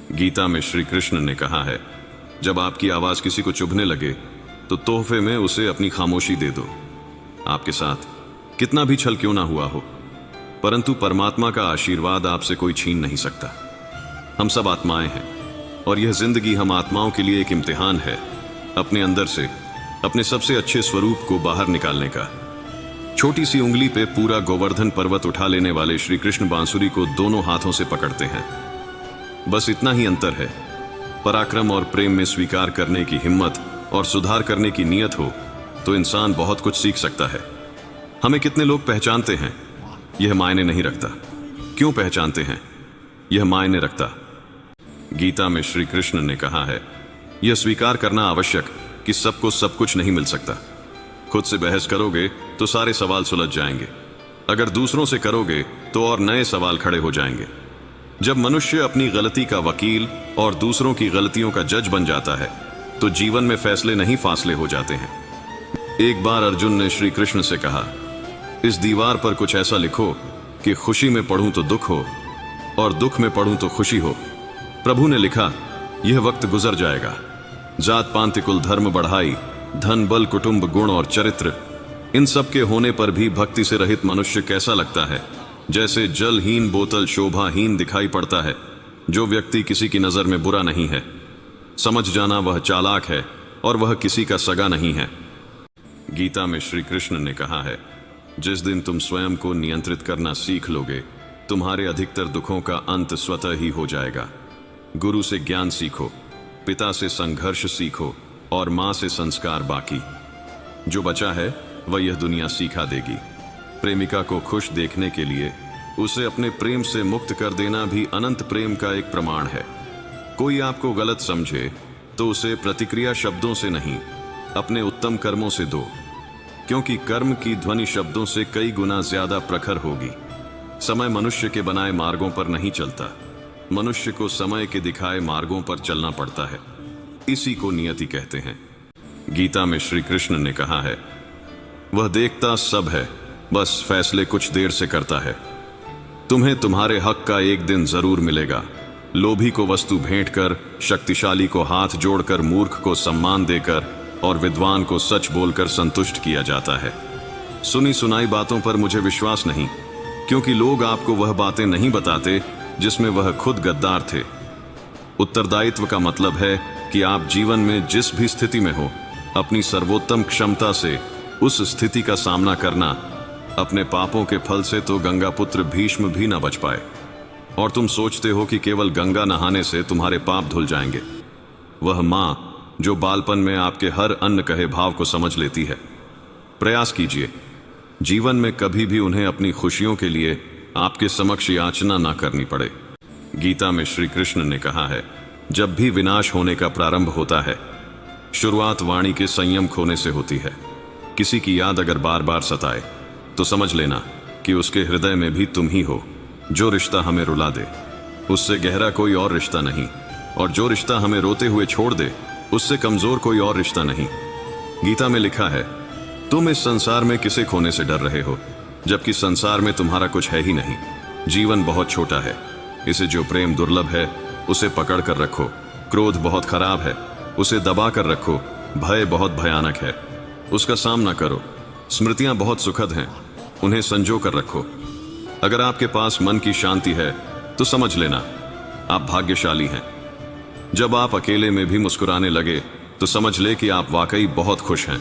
गीता में श्री कृष्ण ने कहा है, जब आपकी आवाज किसी को चुभने लगे तो तोहफे में उसे अपनी खामोशी दे दो। आपके साथ कितना भी छल क्यों ना हुआ हो, परंतु परमात्मा का आशीर्वाद आपसे कोई छीन नहीं सकता। हम सब आत्माएं हैं और यह जिंदगी हम आत्माओं के लिए एक इम्तिहान है, अपने अंदर से अपने सबसे अच्छे स्वरूप को बाहर निकालने का। छोटी सी उंगली पे पूरा गोवर्धन पर्वत उठा लेने वाले श्री कृष्ण बांसुरी को दोनों हाथों से पकड़ते हैं। बस इतना ही अंतर है। पराक्रम और प्रेम में स्वीकार करने की हिम्मत और सुधार करने की नीयत हो तो इंसान बहुत कुछ सीख सकता है। हमें कितने लोग पहचानते हैं यह मायने नहीं रखता, क्यों पहचानते हैं यह मायने रखता। गीता में श्री कृष्ण ने कहा है, यह स्वीकार करना आवश्यक कि सबको सब कुछ नहीं मिल सकता। खुद से बहस करोगे तो सारे सवाल सुलझ जाएंगे, अगर दूसरों से करोगे तो और नए सवाल खड़े हो जाएंगे। जब मनुष्य अपनी गलती का वकील और दूसरों की गलतियों का जज बन जाता है तो जीवन में फैसले नहीं फासले हो जाते हैं। एक बार अर्जुन ने श्री कृष्ण से कहा, इस दीवार पर कुछ ऐसा लिखो कि खुशी में पढ़ूं तो दुख हो और दुख में पढ़ूं तो खुशी हो। प्रभु ने लिखा, यह वक्त गुजर जाएगा। जात पांति कुल धर्म बढ़ाई, धन बल कुटुंब गुण और चरित्र, इन सब के होने पर भी भक्ति से रहित मनुष्य कैसा लगता है, जैसे जलहीन बोतल शोभाहीन दिखाई पड़ता है। जो व्यक्ति किसी की नजर में बुरा नहीं है, समझ जाना वह चालाक है और वह किसी का सगा नहीं है। गीता में श्री कृष्ण ने कहा है, जिस दिन तुम स्वयं को नियंत्रित करना सीख लोगे, तुम्हारे अधिकतर दुखों का अंत स्वतः ही हो जाएगा। गुरु से ज्ञान सीखो, पिता से संघर्ष सीखो और मां से संस्कार बाकी। जो बचा है वह यह दुनिया सिखा देगी। प्रेमिका को खुश देखने के लिए उसे अपने प्रेम से मुक्त कर देना भी अनंत प्रेम का एक प्रमाण है। कोई आपको गलत समझे तो उसे प्रतिक्रिया शब्दों से नहीं, अपने उत्तम कर्मों से दो, क्योंकि कर्म की ध्वनि शब्दों से कई गुना ज्यादा प्रखर होगी। समय मनुष्य के बनाए मार्गों पर नहीं चलता, मनुष्य को समय के दिखाए मार्गों पर चलना पड़ता है। इसी को नियति कहते हैं। गीता में श्री कृष्ण ने कहा है, वह देखता सब है, बस फैसले कुछ देर से करता है। तुम्हें तुम्हारे हक का एक दिन जरूर मिलेगा। लोभी को वस्तु भेंट कर, शक्तिशाली को हाथ जोड़कर, मूर्ख को सम्मान देकर और विद्वान को सच बोलकर संतुष्ट किया जाता है। सुनी सुनाई बातों पर मुझे विश्वास नहीं, क्योंकि लोग आपको वह बातें नहीं बताते जिसमें वह खुद गद्दार थे। उत्तरदायित्व का मतलब है कि आप जीवन में जिस भी स्थिति में हो, अपनी सर्वोत्तम क्षमता से उस स्थिति का सामना करना। अपने पापों के फल से तो गंगा पुत्र भीष्म भी न बच पाए, और तुम सोचते हो कि केवल गंगा नहाने से तुम्हारे पाप धुल जाएंगे। वह मां जो बालपन में आपके हर अन्न कहे भाव को समझ लेती है। प्रयास कीजिए जीवन में कभी भी उन्हें अपनी खुशियों के लिए आपके समक्ष याचना ना करनी पड़े। गीता में श्री कृष्ण ने कहा है, जब भी विनाश होने का प्रारंभ होता है, शुरुआत वाणी के संयम खोने से होती है। किसी की याद अगर बार बार सताए तो समझ लेना कि उसके हृदय में भी तुम ही हो। जो रिश्ता हमें रुला दे उससे गहरा कोई और रिश्ता नहीं, और जो रिश्ता हमें रोते हुए छोड़ दे उससे कमजोर कोई और रिश्ता नहीं। गीता में लिखा है, तुम इस संसार में किसे खोने से डर रहे हो, जबकि संसार में तुम्हारा कुछ है ही नहीं। जीवन बहुत छोटा है, इसे जो प्रेम दुर्लभ है उसे पकड़ कर रखो। क्रोध बहुत खराब है, उसे दबा कर रखो। भय बहुत भयानक है, उसका सामना करो। स्मृतियां बहुत सुखद हैं, उन्हें संजो कर रखो। अगर आपके पास मन की शांति है तो समझ लेना आप भाग्यशाली हैं। जब आप अकेले में भी मुस्कुराने लगे तो समझ ले कि आप वाकई बहुत खुश हैं।